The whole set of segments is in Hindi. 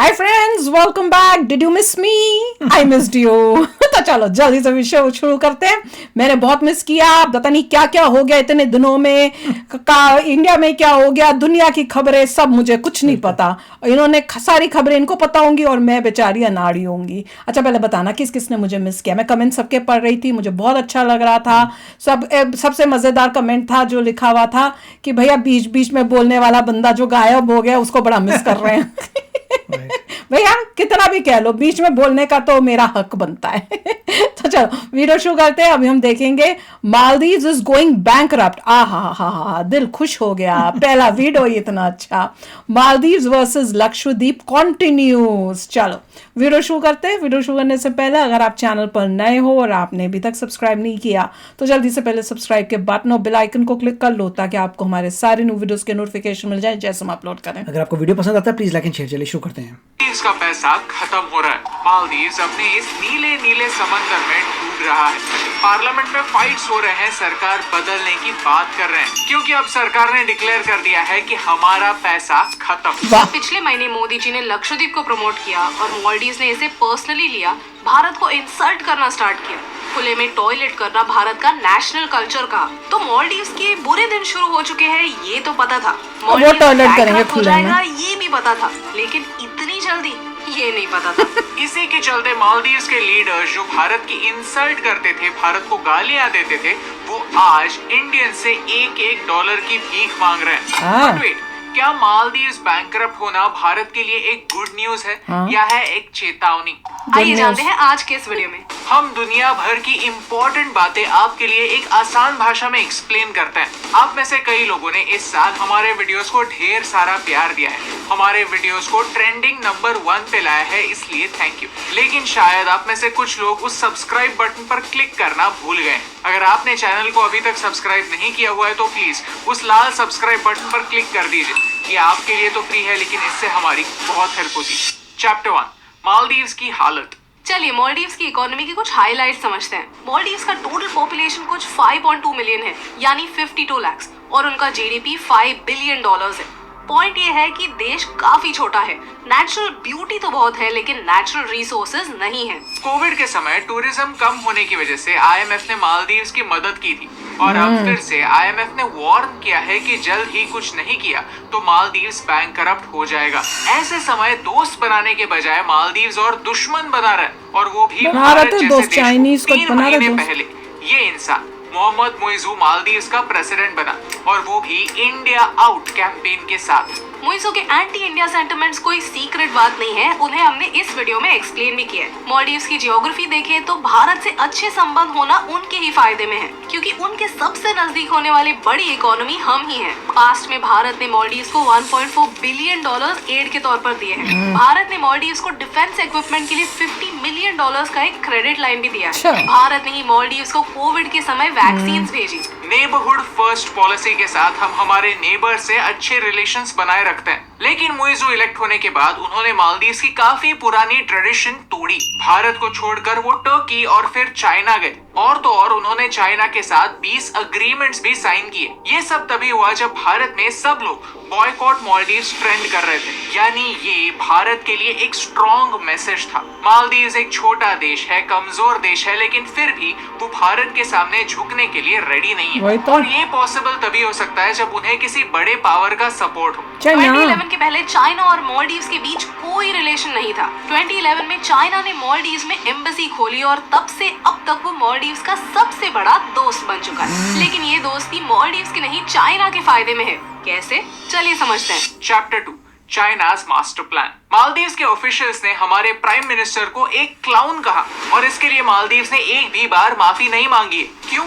Hi friends, welcome back. Did you miss me? I missed you. तो चलो जल्दी से शो शुरू करते हैं। मैंने बहुत मिस किया। पता नहीं क्या क्या हो गया इतने दिनों में। इंडिया में क्या हो गया, दुनिया की खबरें सब मुझे कुछ नहीं पता। इन्होंने सारी खबरें इनको पता होंगी और मैं बेचारी अनाड़ी होंगी। अच्छा पहले बताना किस किसने मुझे मिस किया। मैं कमेंट सबके पढ़ रही थी, मुझे बहुत अच्छा लग रहा था। सबसे मजेदार कमेंट था जो लिखा हुआ था कि भैया बीच बीच में बोलने वाला बंदा जो गायब हो गया उसको बड़ा मिस कर रहे हैं। भैया कितना भी कह लो, बीच में बोलने का तो मेरा हक बनता है। तो चलो वीडियो शुरू करते हैं। अभी हम देखेंगे मालदीव्स इज गोइंग बैंकरप्ट। हा दिल खुश हो गया। पहला वीडियो ही इतना अच्छा। Maldives versus Lakshadweep continues. चलो वीडियो शुरू करते हैं। वीडियो शुरू करने से पहले अगर आप चैनल पर नए हो और आपने अभी तक सब्सक्राइब नहीं किया तो जल्दी से पहले सब्सक्राइब के बटन और बेल आइकन को क्लिक कर लो ताकि आपको हमारे सारे न्यू वीडियोस के नोटिफिकेशन मिल जाए जैसे हम अपलोड करें। अगर आपको वीडियो पसंद आता है प्लीज लाइक एंड शेयर। चलिए शुरू करते हैं। का पैसा खत्म हो रहा है। मालदीव्स अपने इस नीले नीले समंदर में डूब रहा है। पार्लियामेंट में फाइट्स हो रहे हैं, सरकार बदलने की बात कर रहे हैं क्योंकि अब सरकार ने डिक्लेयर कर दिया है कि हमारा पैसा खत्म। पिछले महीने मोदी जी ने लक्षद्वीप को प्रमोट किया और मालदीव्स ने इसे पर्सनली लिया। भारत को इंसल्ट करना स्टार्ट किया। खुले में टॉयलेट करना भारत का नेशनल कल्चर कहा। तो मालदीव्स के बुरे दिन शुरू हो चुके हैं, ये तो पता था। वो टॉयलेट करेंगे खुले में, ये भी पता था, लेकिन इतनी जल्दी ये नहीं पता था। इसी के चलते मालदीव्स के लीडर्स जो भारत की इंसल्ट करते थे, भारत को गालियां देते थे, वो आज इंडियन से $1 की भीख मांग रहे हैं। क्या मालदीव्स बैंकरप्ट होना भारत के लिए एक गुड न्यूज है या है एक चेतावनी? आइए जानते हैं आज के इस वीडियो में। हम दुनिया भर की इम्पोर्टेंट बातें आपके लिए एक आसान भाषा में एक्सप्लेन करते हैं। आप में से कई लोगों ने इस साल हमारे वीडियोस को ढेर सारा प्यार दिया है, हमारे वीडियोस को ट्रेंडिंग नंबर 1 पे लाया है, इसलिए थैंक यू। लेकिन शायद आप में से कुछ लोग उस सब्सक्राइब बटन पर क्लिक करना भूल गए। अगर आपने चैनल को अभी तक सब्सक्राइब नहीं किया हुआ है तो प्लीज उस लाल सब्सक्राइब बटन पर क्लिक कर दीजिए। ये आपके लिए तो फ्री है लेकिन इससे हमारी बहुत हेल्प होती है। चैप्टर 1, मालदीव्स की हालत। चलिए मालदीव्स की इकोनॉमी के कुछ हाइलाइट समझते हैं। मालदीव्स का टोटल पॉपुलेशन कुछ 5.2 मिलियन है, यानी 52 लाख, और उनका जीडीपी $5 बिलियन है। पॉइंट ये है कि देश काफी छोटा है। नेचुरल ब्यूटी तो बहुत है लेकिन नेचुरल रिसोर्सेज नहीं है। कोविड के समय टूरिज्म कम होने की वजह से आईएमएफ ने मालदीव्स की मदद की थी और अब फिर से आईएमएफ ने वार्न किया है कि जल्द ही कुछ नहीं किया तो मालदीव्स बैंकरप्ट हो जाएगा। ऐसे समय दोस्त बनाने के बजाय मालदीव्स और दुश्मन बना रहे, और वो भी भारत जैसे देश को 3 महीने पहले। ये इंसान मोहम्मद मुइज़ू मालदीव्स का प्रेसिडेंट बना और वो भी इंडिया आउट कैंपेन के साथ। मुइज़ू के एंटी इंडिया सेंटिमेंट्स कोई सीक्रेट बात नहीं है, उन्हें हमने इस वीडियो में एक्सप्लेन भी किया है। मालदीव्स की जियोग्राफी देखें तो भारत से अच्छे संबंध होना उनके ही फायदे में है क्योंकि उनके सबसे नजदीक होने वाली बड़ी इकोनॉमी हम ही हैं। पास्ट में भारत ने मालदीव्स को $1.4 बिलियन एड के तौर पर दिए हैं। भारत ने मालदीव्स को डिफेंस इक्विपमेंट के लिए $50 मिलियन का एक क्रेडिट लाइन भी दिया है। भारत ने ही मालदीव्स को कोविड के समय वैक्सीन भेजी। नेबरहुड फर्स्ट पॉलिसी के साथ हम हमारे नेबर से अच्छे रिलेशंस बनाए रखते हैं, लेकिन मुइज़ू इलेक्ट होने के बाद उन्होंने मालदीव्स की काफी पुरानी ट्रेडिशन तोड़ी। भारत को छोड़कर वो टर्की और फिर चाइना गए, और तो और उन्होंने चाइना के साथ 20 अग्रीमेंट्स भी साइन किए। ये सब तभी हुआ जब भारत में सब लोग बॉयकॉट मालदीव्स ट्रेंड कर रहे थे, यानी ये भारत के लिए एक स्ट्रॉन्ग मैसेज था। मालदीव्स एक छोटा देश है, कमजोर देश है, लेकिन फिर भी वो भारत के सामने झुकने के लिए रेडी नहीं है। और ये पॉसिबल तभी हो सकता है जब उन्हें किसी बड़े पावर का सपोर्ट हो। 2011 के पहले चाइना और मालदीव्स के बीच कोई रिलेशन नहीं था। 2011 में चाइना ने मालदीव्स में एम्बेसी खोली और तब से अब तक वो मालदीव्स का सबसे बड़ा दोस्त बन चुका है। लेकिन ये दोस्ती मालदीव्स की नहीं, चाइना के फायदे में है। कैसे? चलिए समझते हैं। Chapter 2, चाइना's master plan. मालदीव्स के ऑफिशियल्स ने हमारे प्राइम मिनिस्टर को एक क्लाउन कहा और इसके लिए मालदीव्स ने एक भी बार माफी नहीं मांगी है। क्यों?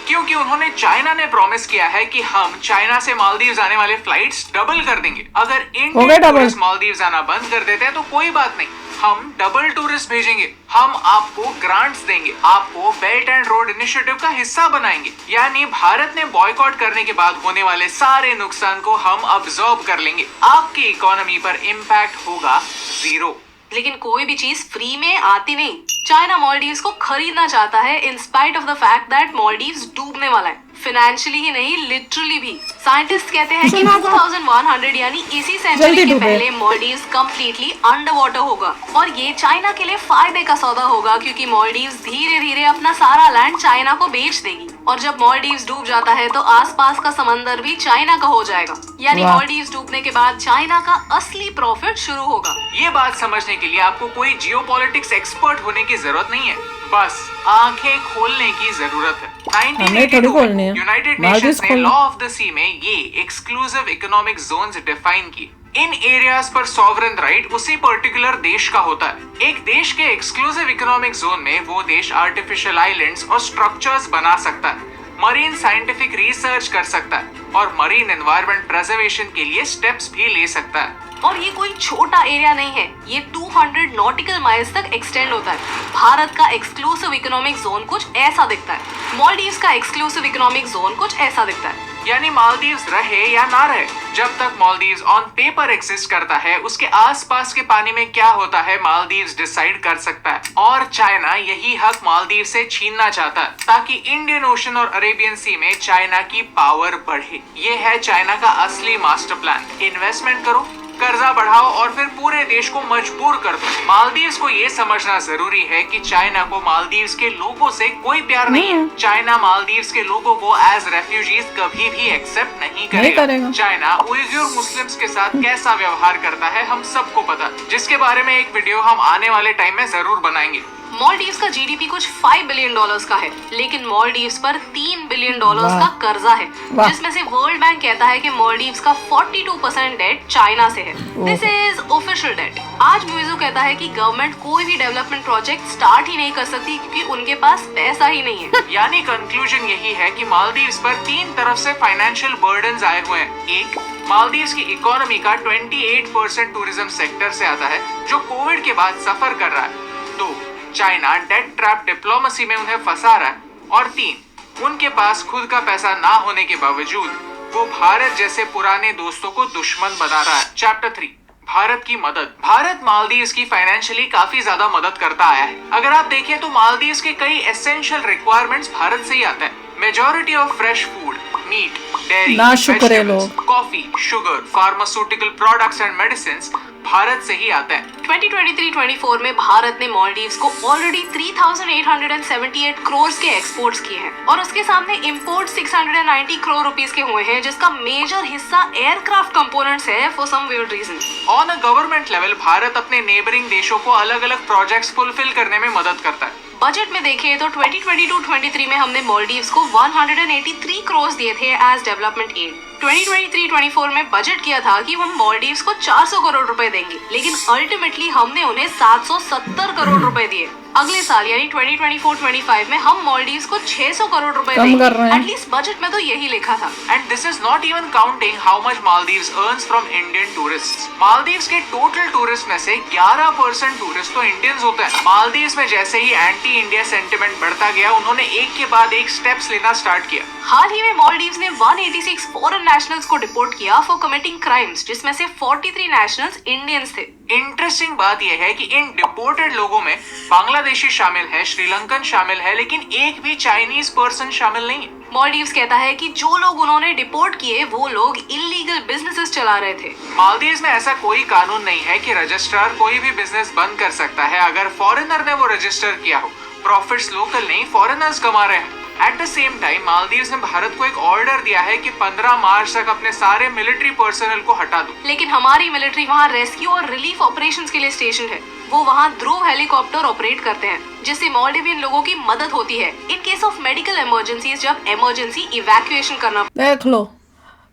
क्योंकि उन्होंने चाइना ने प्रॉमिस किया है कि हम चाइना से मालदीव्स आने वाले फ्लाइट्स डबल कर देंगे। अगर इंडियन टूरिस्ट मालदीव्स आना बंद कर देते हैं तो कोई बात नहीं, हम डबल टूरिस्ट भेजेंगे। हम आपको ग्रांट्स देंगे, आपको बेल्ट एंड रोड इनिशिएटिव का हिस्सा बनाएंगे। यानी भारत ने बॉयकॉट करने के बाद होने वाले सारे नुकसान को हम अब्सॉर्ब कर लेंगे। आपकी इकोनॉमी पर इम्पैक्ट होगा 0। लेकिन कोई भी चीज फ्री में आती नहीं। चाइना मालदीव्स को खरीदना चाहता है in spite of the fact that Maldives डूबने वाला है। फाइनेंशियली ही नहीं, लिटरली भी। साइंटिस्ट कहते हैं कि 2100 यानी इसी सेंचुरी जल्दी के डूबे। पहले मालदीव्स कंप्लीटली अंडर वाटर होगा और ये चाइना के लिए फायदे का सौदा होगा क्योंकि मालदीव्स धीरे धीरे अपना सारा लैंड चाइना को बेच देगी और जब मालदीव्स डूब जाता है तो आसपास का समंदर भी चाइना का हो जाएगा यानी वाह। मालदीव्स डूबने के बाद चाइना का असली प्रॉफिट शुरू होगा। ये बात समझने के लिए आपको कोई जियोपॉलिटिक्स एक्सपर्ट होने की जरूरत नहीं है, बस आंखें खोलने की जरूरत है। हमें थोड़ी खोलनी है। यूनाइटेड मालदीव्स नेशंस ने खोलनी। लॉ ऑफ द सी में ये एक्सक्लूसिव इकोनॉमिक जोन्स डिफाइन किए। इन एरियाज पर सॉवरेन राइट उसी पर्टिकुलर देश का होता है। एक देश के एक्सक्लूसिव इकोनॉमिक जोन में वो देश आर्टिफिशियल आइलैंड्स और स्ट्रक्चर्स बना सकता है, मरीन साइंटिफिक रिसर्च कर सकता है और मरीन एनवायरनमेंट प्रिजर्वेशन के लिए स्टेप्स भी ले सकता है। और ये कोई छोटा एरिया नहीं है, ये 200 नॉटिकल माइल्स तक एक्सटेंड होता है। भारत का एक्सक्लूसिव इकोनॉमिक जोन कुछ ऐसा दिखता है, मालदीव्स का एक्सक्लूसिव इकोनॉमिक जोन कुछ ऐसा दिखता है। यानी मालदीव्स रहे या ना रहे, जब तक मालदीव्स ऑन पेपर एग्जिस्ट करता है उसके आसपास के पानी में क्या होता है मालदीव्स डिसाइड कर सकता है और चाइना यही हक मालदीव से छीनना चाहता है ताकि इंडियन ओशन और अरेबियन सी में चाइना की पावर बढ़े। ये है चाइना का असली मास्टर प्लान। इन्वेस्टमेंट करो, कर्जा बढ़ाओ और फिर पूरे देश को मजबूर कर दो। मालदीव्स को ये समझना जरूरी है कि चाइना को मालदीव्स के लोगों से कोई प्यार नहीं है। चाइना मालदीव्स के लोगों को एज रेफ्यूजीज कभी भी एक्सेप्ट नहीं करेगा। चाइना उइगुर मुस्लिम्स के साथ कैसा व्यवहार करता है हम सबको पता, जिसके बारे में एक वीडियो हम आने वाले टाइम में जरूर बनाएंगे। मालदीव्स का जीडीपी कुछ $5 बिलियन का है, लेकिन मालदीव्स पर $3 बिलियन का कर्जा है, वाह। जिसमें से वर्ल्ड बैंक कहता है कि मालदीव्स का 42% डेट चाइना से है। This is official date. आज मुइज़ो कहता है कि गवर्नमेंट कोई भी डेवलपमेंट प्रोजेक्ट स्टार्ट ही नहीं कर सकती क्योंकि उनके पास पैसा ही नहीं है। यानी कंक्लूजन यही है कि मालदीव्स पर तीन तरफ से फाइनेंशियल बर्डन्स आए हुए हैं। एक, मालदीव्स की इकोनॉमी का 28% टूरिज्म सेक्टर से आता है जो कोविड के बाद सफर कर रहा है। दो, चाइना डेट ट्रैप डिप्लोमेसी में उन्हें फंसा रहा है और तीन, उनके पास खुद का पैसा ना होने के बावजूद वो भारत जैसे पुराने दोस्तों को दुश्मन बना रहा है। चैप्टर 3, भारत की मदद। भारत मालदीव्स की फाइनेंशियली काफी ज्यादा मदद करता आया है। अगर आप देखें तो मालदीव्स के कई एसेंशियल रिक्वायरमेंट्स भारत से ही आते हैं। Majority of fresh food, meat, dairy, ना शुक्र है लोग। Coffee, sugar, pharmaceutical products and medicines Bharat से ही आते हैं। 2023-24 में भारत ने मालदीव्स को ऑलरेडी 3,878 करोड़ के एक्सपोर्ट्स किए हैं और उसके सामने इंपोर्ट 690 करोड़ रुपीस के हुए हैं, जिसका मेजर हिस्सा एयरक्राफ्ट कंपोनेंट्स है for some weird reason. On a government level Bharat अपने नेबरिंग देशों को अलग अलग प्रोजेक्ट्स फुलफिल करने में मदद करता है। बजट में देखें तो 2022-23 में हमने मालदीव्स को 183 करोड़ दिए थे एज डेवलपमेंट एड। 2023-24 में बजट किया था कि हम मालदीव्स को 400 करोड़ रुपए देंगे, लेकिन अल्टीमेटली हमने उन्हें 770 करोड़ रुपए दिए। अगले साल यानी 2024-25 में हम मालदीव्स को 600 करोड़ रुपए कम कर रहे देंगे। हैं। एटलीस्ट बजट में तो यही लिखा था। And this is not even counting how much Maldives earns from Indian tourists. Maldives के टोटल टूरिस्ट में से 11% टूरिस्ट तो इंडियंस होते हैं। मालदीव्स में जैसे ही एंटी इंडिया सेंटिमेंट बढ़ता गया, उन्होंने एक के बाद एक स्टेप्स लेना स्टार्ट किया। हाल ही में मालदीव्स ने 186 फॉरेन नेशनल्स को डिपोर्ट किया फॉर कमिटिंग क्राइम्स, जिसमें से 43 नेशनल्स इंडियंस थे। इंटरेस्टिंग बात यह है कि इन डिपोर्टेड लोगों में बांग्लादेशी शामिल है, श्रीलंकन शामिल है, लेकिन एक भी चाइनीज पर्सन शामिल नहीं है। मालदीव्स कहता है कि जो लोग उन्होंने डिपोर्ट किए वो लोग इलीगल बिजनेसेस चला रहे थे। मालदीव्स में ऐसा कोई कानून नहीं है कि रजिस्ट्रार कोई भी बिजनेस बंद कर सकता है अगर फॉरेनर ने वो रजिस्टर किया हो। प्रॉफिट्स लोकल नहीं, फॉरेनर्स कमा रहे हैं। At the same time Maldives ने भारत को एक ऑर्डर दिया है कि 15 मार्च तक अपने सारे मिलिट्री पर्सनल को हटा दो। लेकिन हमारी मिलिट्री वहाँ रेस्क्यू और रिलीफ ऑपरेशंस के लिए स्टेशन है। वो वहाँ ध्रुव हेलीकॉप्टर ऑपरेट करते हैं, जिससे मालदीवियन लोगों की मदद होती है in case of medical emergencies, जब इमरजेंसी इवैक्यूएशन करना। देख लो,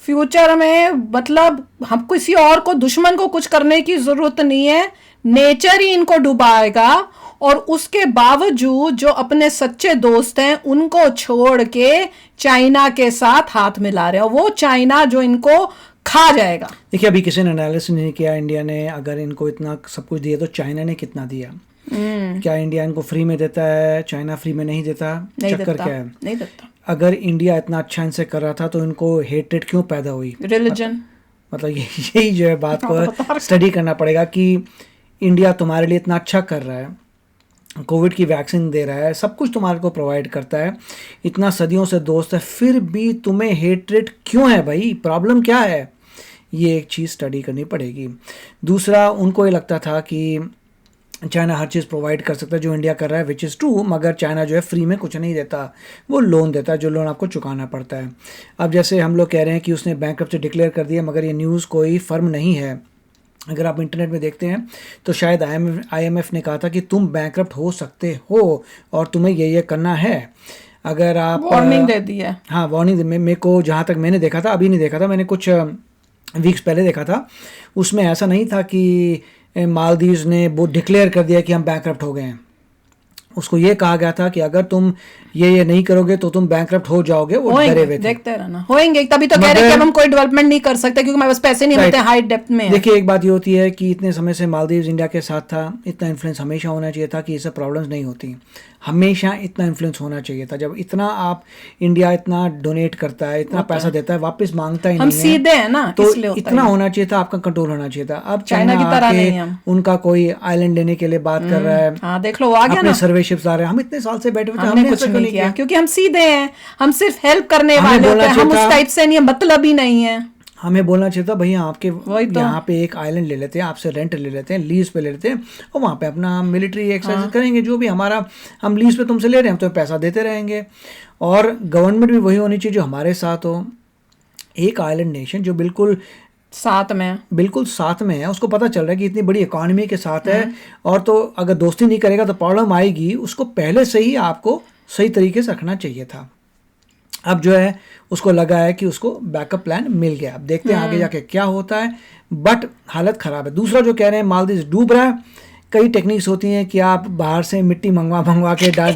फ्यूचर में मतलब हम किसी और को, दुश्मन को कुछ करने की जरूरत नहीं है, नेचर ही इनको डुबाएगा। और उसके बावजूद जो अपने सच्चे दोस्त हैं उनको छोड़ के चाइना के साथ हाथ मिला रहे हैं, वो चाइना जो इनको खा जाएगा। देखिए, अभी किसी ने एनालिसिस नहीं किया इंडिया ने अगर इनको इतना सब कुछ दिया तो चाइना ने कितना दिया। क्या इंडिया इनको फ्री में देता है, चाइना फ्री में नहीं देता? नहीं चक्कर देता, क्या है? नहीं देता। अगर इंडिया इतना अच्छा इनसे कर रहा था तो इनको हेट्रेड क्यों पैदा हुई? रिलीजन, मतलब यही जो है बात को स्टडी करना पड़ेगा कि इंडिया तुम्हारे लिए इतना अच्छा कर रहा है, कोविड की वैक्सीन दे रहा है, सब कुछ तुम्हारे को प्रोवाइड करता है, इतना सदियों से दोस्त है, फिर भी तुम्हें हेट्रेट क्यों है भाई? प्रॉब्लम क्या है? ये एक चीज़ स्टडी करनी पड़ेगी। दूसरा, उनको ये लगता था कि चाइना हर चीज़ प्रोवाइड कर सकता है जो इंडिया कर रहा है, विच इज़ ट्रू, मगर चाइना जो है फ्री में कुछ नहीं देता, वो लोन देता है, जो लोन आपको चुकाना पड़ता है। अब जैसे हम लोग कह रहे हैं कि उसने बैंकरप्सी डिक्लेयर कर दिया, मगर ये न्यूज़ कोई फर्म नहीं है। अगर आप इंटरनेट में देखते हैं तो शायद IMF ने कहा था कि तुम बैंकरप्ट हो सकते हो और तुम्हें ये करना है। अगर आप वार्निंग दे दी है। हाँ, वार्निंग मेरे को जहाँ तक मैंने देखा था, अभी नहीं देखा था, मैंने कुछ वीक्स पहले देखा था, उसमें ऐसा नहीं था कि मालदीव्स ने वो डिक्लेयर कर दिया कि हम बैंकरप्ट हो गए हैं। उसको ये कहा गया था कि अगर तुम ये नहीं करोगे तो तुम बैंकरप्ट हो जाओगे। वो डरे हुए थे। देखते रहना, होएंगे, तभी तो कह रहे हैं कि हम कोई डेवलपमेंट नहीं कर सकते क्योंकि हमारे पास पैसे नहीं मिलते, हाई डेप्थ में। देखिए, एक बात ये होती है कि इतने समय से मालदीव्स इंडिया के साथ था, इतना इन्फ्लुएंस हमेशा होना चाहिए था कि ये सब प्रॉब्लम्स नहीं होती। हमेशा इतना इन्फ्लुएंस होना चाहिए था। जब इतना आप इंडिया इतना डोनेट करता है, इतना पैसा देता है, वापस मांगता ही नहीं है, हम सीधे हैं ना, तो इसलिए इतना होना चाहिए था, आपका कंट्रोल होना चाहिए था। अब चाइना की तरह नहीं हम। उनका कोई आइलैंड लेने के लिए बात कर रहा है। हाँ, देख लो, आ गया अपने ना, सर्वे शिप्स आ रहे हैं। हम इतने साल से बैठे हुए थे, हमने कुछ नहीं किया क्योंकि हम सीधे हैं, हम सिर्फ हेल्प करने वाले होते हैं, हम उस टाइप से नहीं, मतलब ही नहीं है। हमें बोलना चाहिए था भैया आपके तो। यहाँ पे एक आइलैंड ले लेते हैं, आपसे रेंट ले लेते हैं, लीज पे ले लेते हैं, और वहाँ पे अपना मिलिट्री एक्सरसाइज करेंगे, जो भी हमारा हम लीज पे तुमसे ले रहे हैं, हम तुम्हें पैसा देते रहेंगे। और गवर्नमेंट भी वही होनी चाहिए जो हमारे साथ हो। एक आइलैंड नेशन जो बिल्कुल साथ में है, उसको पता चल रहा है कि इतनी बड़ी इकोनॉमी के साथ है, और तो अगर दोस्ती नहीं करेगा तो प्रॉब्लम आएगी। उसको पहले से ही आपको सही तरीके से रखना चाहिए था। अब जो है उसको लगा है कि उसको बैकअप प्लान मिल गया। अब देखते हैं आगे जाके क्या होता है, बट हालत खराब है। दूसरा जो कह रहे हैं मालदीव्स डूब रहा है, कई टेक्निक्स होती हैं कि आप बाहर से मिट्टी मंगवा के डाल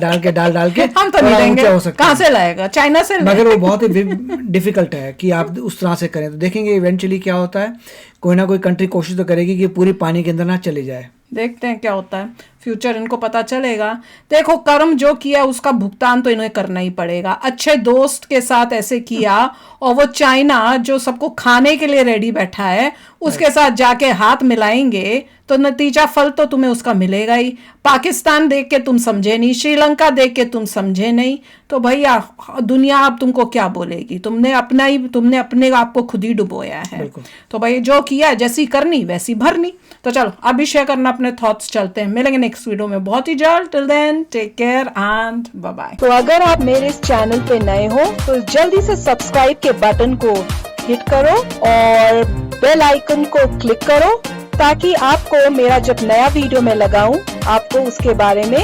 के हम तो नहीं देंगे, कहाँ से लाएगा? चाइना से, मगर वो बहुत ही डिफिकल्ट है कि आप उस तरह से करें। तो देखेंगे इवेंचुअली क्या होता है। कोई ना कोई कंट्री कोशिश तो करेगी कि पूरी पानी के अंदर ना चली जाए। देखते हैं क्या होता है, फ्यूचर इनको पता चलेगा। देखो, कर्म जो किया उसका भुगतान तो इन्हें करना ही पड़ेगा। अच्छे दोस्त के साथ ऐसे किया, और वो चाइना जो सबको खाने के लिए रेडी बैठा है, उसके साथ जाके हाथ मिलाएंगे तो नतीजा फल तो तुम्हें उसका मिलेगा ही। पाकिस्तान देख के तुम समझे नहीं, श्रीलंका देख के तुम समझे नहीं, तो भैया दुनिया अब तुमको क्या बोलेगी? तुमने अपने आप को खुद ही डुबोया है। तो भाई जो किया, जैसी करनी वैसी भरनी। तो चलो अभी शेयर करना अपने थॉट्स, चलते हैं, मिलेंगे नेक्स्ट वीडियो में बहुत ही जल्द। Till then take care and bye bye. तो अगर आप मेरे इस चैनल पे नए हो तो जल्दी से सब्सक्राइब के बटन को हिट करो और बेल आइकन को क्लिक करो, ताकि आपको मेरा जब नया वीडियो मैं लगाऊं आपको उसके बारे में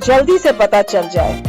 जल्दी से पता चल जाए।